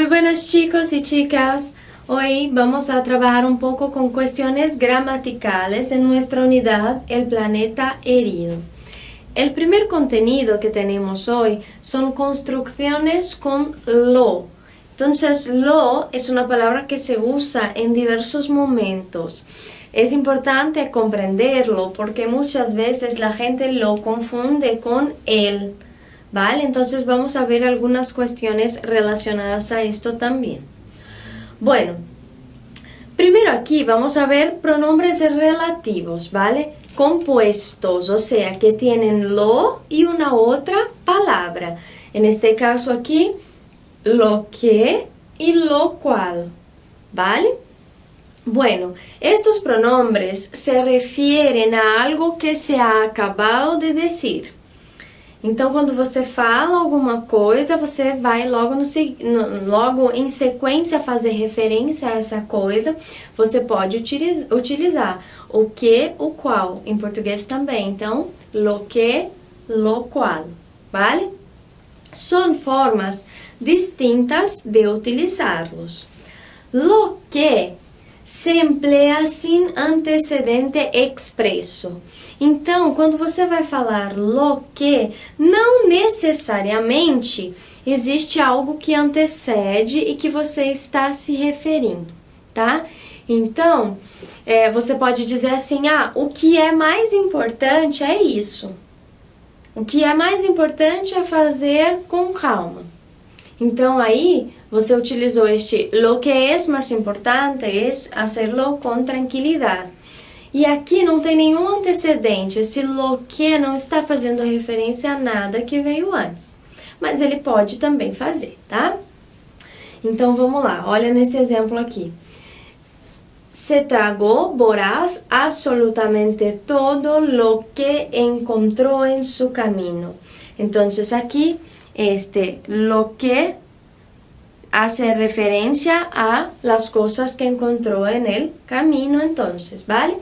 Muy buenas chicos y chicas, hoy vamos a trabajar un poco con cuestiones gramaticales en nuestra unidad El planeta herido. El primer contenido que tenemos hoy son construcciones con lo. Entonces, lo es una palabra que se usa en diversos momentos. Es importante comprenderlo porque muchas veces la gente lo confunde con él. ¿Vale? Entonces vamos a ver algunas cuestiones relacionadas a esto también. Bueno, primero aquí vamos a ver pronombres relativos, ¿vale? Compuestos, o sea, que tienen lo y una otra palabra. En este caso aquí, lo que y lo cual, ¿vale? Bueno, estos pronombres se refieren a algo que se ha acabado de decir. Então, quando você fala alguma coisa, você vai logo em sequência fazer referência a essa coisa. Você pode utilizar o que, o qual, em português também. Então, lo que, lo cual, ¿vale? Son formas distintas de utilizarlos. Lo que se emplea sin antecedente expresso. Então, quando você vai falar lo que, não necessariamente existe algo que antecede e que você está se referindo, tá? Então, você pode dizer assim, o que é mais importante é isso. O que é mais importante é fazer com calma. Então, aí, você utilizou este lo que es más importante es hacerlo con tranquilidad. E aqui não tem nenhum antecedente, esse lo que não está fazendo referência a nada que veio antes. Mas ele pode também fazer, tá? Então, vamos lá, olha nesse exemplo aqui. Se tragó Borás absolutamente todo lo que encontró en su camino. Entonces, aquí, lo que hace referencia a las cosas que encontró en el camino, entonces, ¿vale?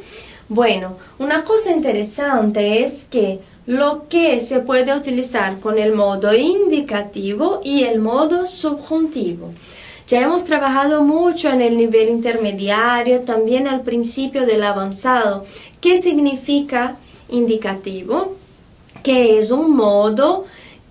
Bueno, una cosa interesante es que lo que se puede utilizar con el modo indicativo y el modo subjuntivo. Ya hemos trabajado mucho en el nivel intermediario, también al principio del avanzado. ¿Qué significa indicativo? Que es un modo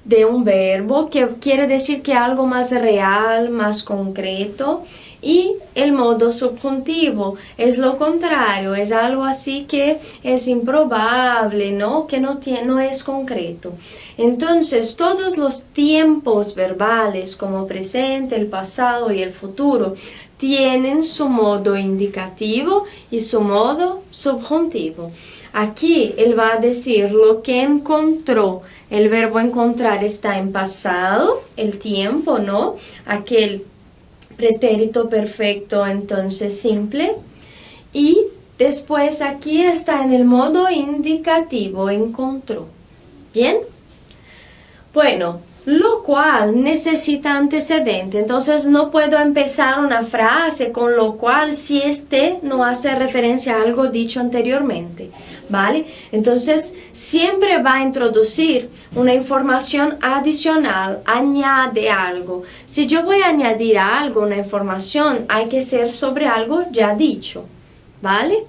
de un verbo que quiere decir que algo más real, más concreto, y el modo subjuntivo es lo contrario, es algo así que es improbable, ¿no? Que no es concreto. Entonces, todos los tiempos verbales como presente, el pasado y el futuro tienen su modo indicativo y su modo subjuntivo. Aquí él va a decir lo que encontró. El verbo encontrar está en pasado, el tiempo, ¿no? Aquel pretérito perfecto, entonces simple. Y después aquí está en el modo indicativo, encontró. ¿Bien? Bueno, lo cual necesita antecedente. Entonces no puedo empezar una frase con lo cual si no hace referencia a algo dicho anteriormente. ¿Vale? Entonces, siempre va a introducir una información adicional, añade algo. Si yo voy a añadir algo, una información, hay que ser sobre algo ya dicho, ¿vale?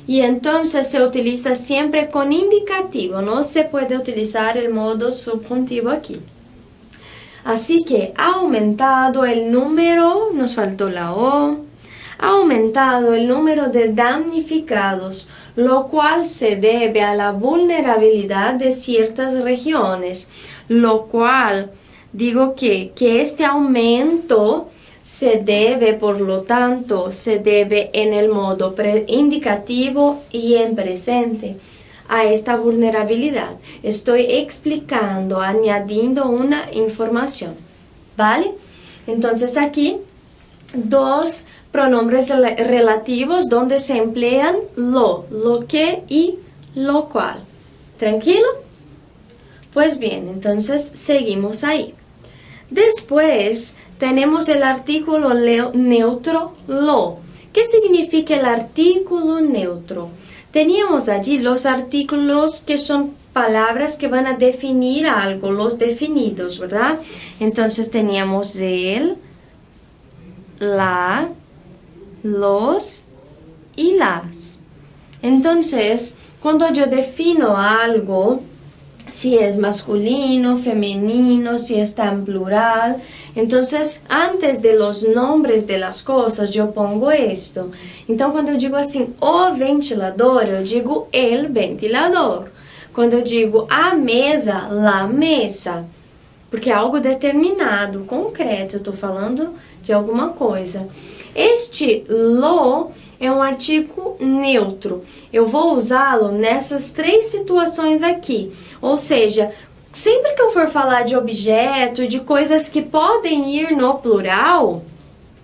Y entonces se utiliza siempre con indicativo, no se puede utilizar el modo subjuntivo aquí. Así que ha aumentado el número, nos faltó la O, ha aumentado el número de damnificados, lo cual se debe a la vulnerabilidad de ciertas regiones, lo cual digo que este aumento se debe, por lo tanto, se debe en el modo indicativo y en presente a esta vulnerabilidad. Estoy explicando, añadiendo una información, ¿vale? Entonces aquí, dos pronombres relativos donde se emplean lo que y lo cual. ¿Tranquilo? Pues bien, entonces seguimos ahí. Después tenemos el artículo neutro lo. ¿Qué significa el artículo neutro? Teníamos allí los artículos que son palabras que van a definir algo, los definidos, ¿verdad? Entonces teníamos el, la, los y las. Entonces, cuando yo defino algo, si es masculino, femenino, si está en plural, entonces antes de los nombres de las cosas yo pongo esto. Então quando eu digo assim, o ventilador, eu digo el ventilador. Quando eu digo a mesa, la mesa. Porque é algo determinado, concreto, eu estou falando de alguma coisa. Este lo é um artigo neutro. Eu vou usá-lo nessas três situações aqui. Ou seja, sempre que eu for falar de objeto, de coisas que podem ir no plural,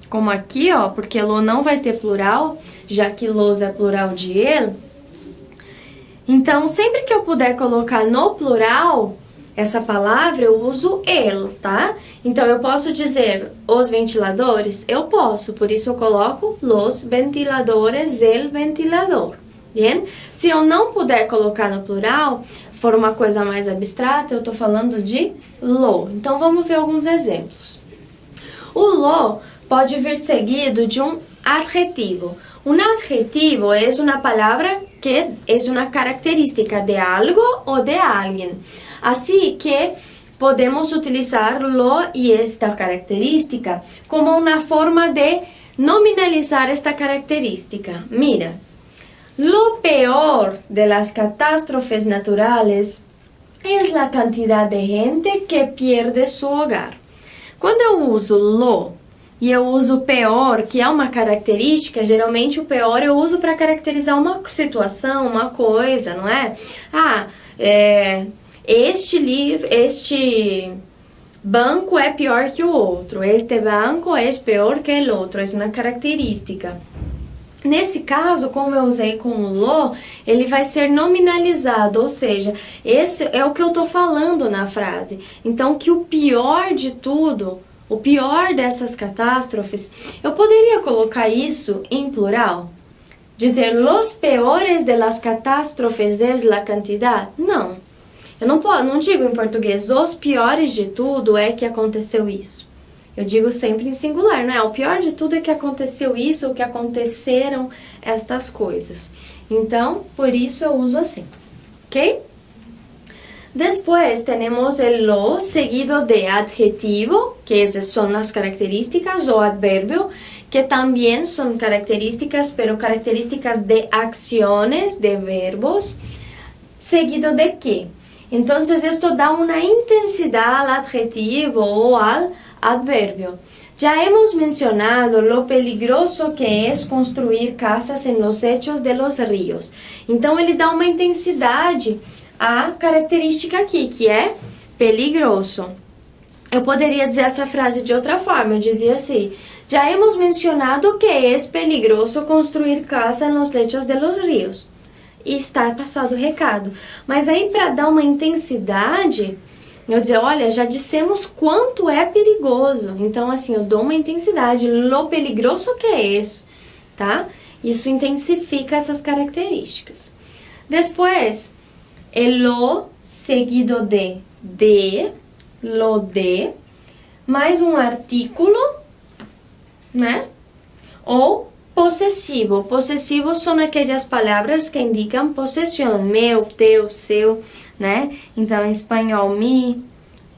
como aqui, ó, porque lo não vai ter plural, já que los é plural de ele. Então, sempre que eu puder colocar no plural essa palavra, eu uso el, tá? Então, eu posso dizer os ventiladores? Eu posso, por isso eu coloco los ventiladores, el ventilador. Bien? Se eu não puder colocar no plural, for uma coisa mais abstrata, eu tô falando de lo. Então, vamos ver alguns exemplos. O lo pode vir seguido de um adjetivo. Un adjetivo es una palabra que es una característica de algo o de alguien. Así que podemos utilizar lo y esta característica como una forma de nominalizar esta característica. Mira, lo peor de las catástrofes naturales es la cantidad de gente que pierde su hogar. Quando eu uso lo e eu uso peor, que é uma característica, geralmente o peor eu uso para caracterizar uma situação, uma coisa, não é? Este banco é pior que o outro, este banco é pior que o outro, é uma característica. Nesse caso, como eu usei com o lo, ele vai ser nominalizado, ou seja, esse é o que eu estou falando na frase. Então, que o pior de tudo, o pior dessas catástrofes, eu poderia colocar isso em plural? Dizer, los peores de las catástrofes es la cantidad? Não. Eu não digo em português, os piores de tudo é que aconteceu isso. Eu digo sempre em singular, não é? O pior de tudo é que aconteceu isso, ou que aconteceram estas coisas. Então, por isso eu uso assim, ok? Después tenemos el lo seguido de adjetivo, que esas son las características, o adverbio, que también son características, pero características de acciones, de verbos, seguido de qué. Entonces esto da una intensidad al adjetivo o al adverbio. Ya hemos mencionado lo peligroso que es construir casas en los lechos de los ríos. Então ele dá uma intensidade à característica aqui, que é peligroso. Eu poderia dizer essa frase de outra forma, eu dizia assim: já hemos mencionado que es peligroso construir casa en los lechos de los ríos. E está passado o recado. Mas aí, para dar uma intensidade, eu dizer, olha, já dissemos quanto é perigoso. Então, assim, eu dou uma intensidade. Lo peligroso que é esse, tá? Isso intensifica essas características. Depois, el lo seguido de, lo de, mais um artículo, né? Ou possessivo. Possessivos são aquelas palavras que indicam possessão. Meu, teu, seu, né? Então, em espanhol, mi,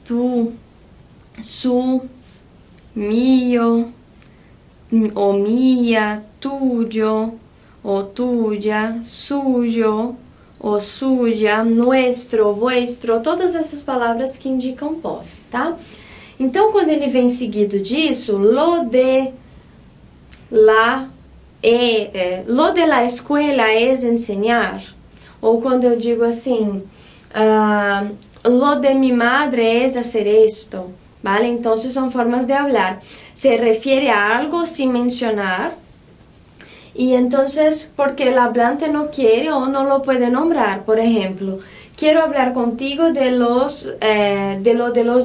tu, su, mio, o mia, tuyo, o tuya, suyo, o suya, nuestro, vuestro, todas essas palavras que indicam posse, tá? Então, quando ele vem seguido disso, lo de la lo de la escuela es enseñar. Ou quando eu digo assim, lo de mi madre es hacer esto, ¿vale? Entonces son formas de hablar. Se refiere a algo sin mencionar. Y entonces, porque el hablante no quiere o no lo puede nombrar. Por ejemplo, quiero hablar contigo de los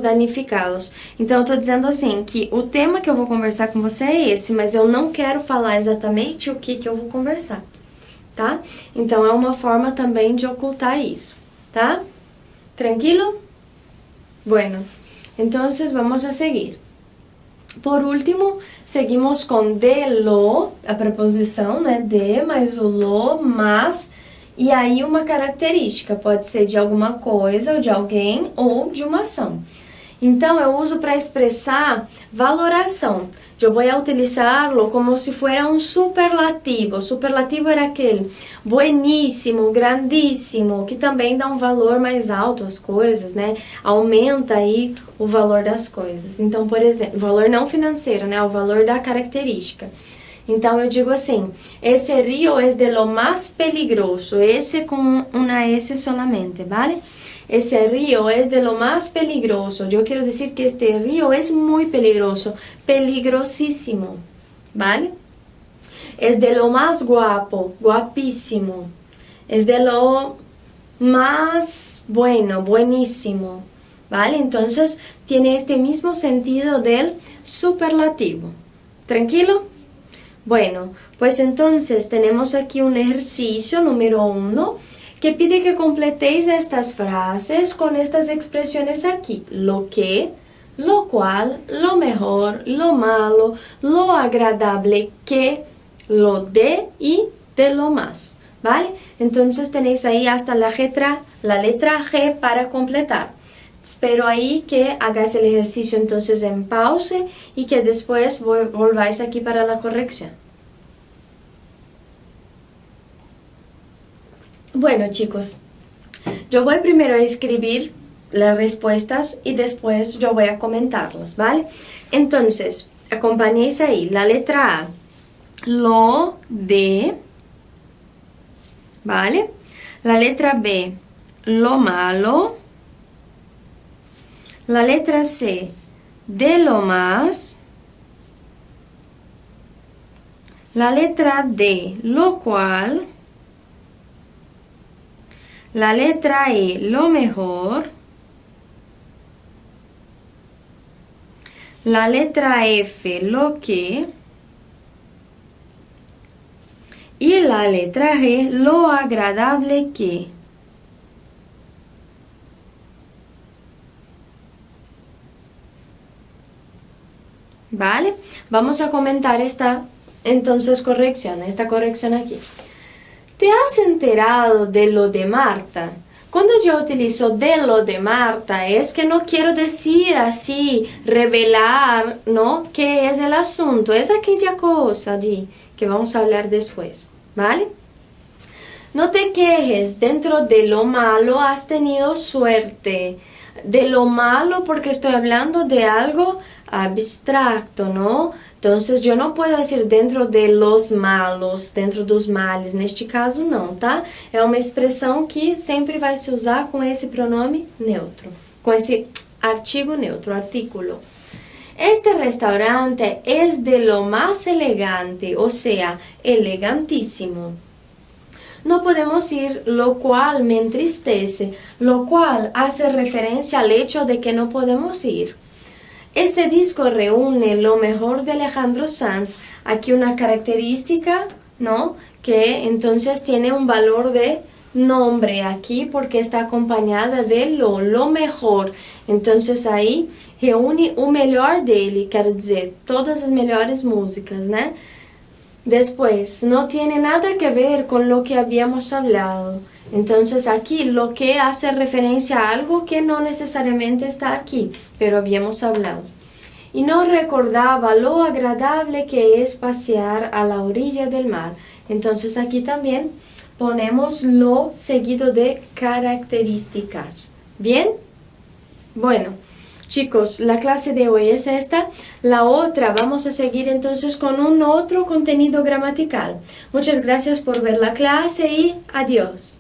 danificados. Então, eu estou dizendo assim, que o tema que eu vou conversar com você é esse, mas eu não quero falar exatamente o que eu vou conversar, tá? Então, é uma forma também de ocultar isso, tá? Tranquilo? Bueno, entonces vamos a seguir. Por último, seguimos com de lo, a preposição, né? De mais o lo, mais, e aí uma característica, pode ser de alguma coisa, ou de alguém, ou de uma ação. Então, eu uso para expressar valoração. Eu vou utilizá-lo como se fosse um superlativo. O superlativo era aquele bueníssimo, grandíssimo, que também dá um valor mais alto às coisas, né? Aumenta aí o valor das coisas. Então, por exemplo, valor não financeiro, né? O valor da característica. Então, eu digo assim, esse rio é de lo mais peligroso. Esse com uma S solamente, ¿vale? Ese río es de lo más peligroso. Yo quiero decir que este río es muy peligroso, peligrosísimo, ¿vale? Es de lo más guapo, guapísimo. Es de lo más bueno, buenísimo, ¿vale? Entonces, tiene este mismo sentido del superlativo. ¿Tranquilo? Bueno, pues entonces tenemos aquí un ejercicio número 1. Que pide que completéis estas frases con estas expresiones aquí. Lo que, lo cual, lo mejor, lo malo, lo agradable que, lo de y de lo más. ¿Vale? Entonces tenéis ahí hasta la letra G para completar. Espero ahí que hagáis el ejercicio entonces en pausa y que después volváis aquí para la corrección. Bueno, chicos, yo voy primero a escribir las respuestas y después yo voy a comentarlas, ¿vale? Entonces, acompañéis ahí la letra A, lo de, ¿vale? La letra B, lo malo. La letra C, de lo más. La letra D, lo cual. La letra E, lo mejor. La letra F, lo que. Y la letra G, lo agradable que. ¿Vale? Vamos a comentar esta corrección aquí. ¿Te has enterado de lo de Marta? Cuando yo utilizo de lo de Marta, es que no quiero decir así, revelar, ¿no? ¿Qué es el asunto? Es aquella cosa allí que vamos a hablar después, ¿vale? No te quejes, dentro de lo malo has tenido suerte. De lo malo porque estoy hablando de algo abstracto, ¿no? Entonces, yo no puedo decir dentro de los malos, dentro dos males. Neste caso, não, tá? É uma expressão que sempre vai se usar com esse pronome neutro, com esse artigo neutro, artículo. Este restaurante es de lo más elegante, o sea, elegantísimo. No podemos ir, lo cual me entristece, lo cual hace referencia al hecho de que no podemos ir. Este disco reúne lo mejor de Alejandro Sanz, aquí una característica, ¿no? Que entonces tiene un valor de nombre aquí porque está acompañada de lo mejor. Entonces aí reúne o melhor dele, quero dizer, todas as melhores músicas, né? Después, no tiene nada que ver con lo que habíamos hablado. Entonces aquí lo que hace referencia a algo que no necesariamente está aquí, pero habíamos hablado. Y no recordaba lo agradable que es pasear a la orilla del mar. Entonces aquí también ponemos lo seguido de características. ¿Bien? Bueno, chicos, la clase de hoy es esta. La otra vamos a seguir entonces con un otro contenido gramatical. Muchas gracias por ver la clase y adiós.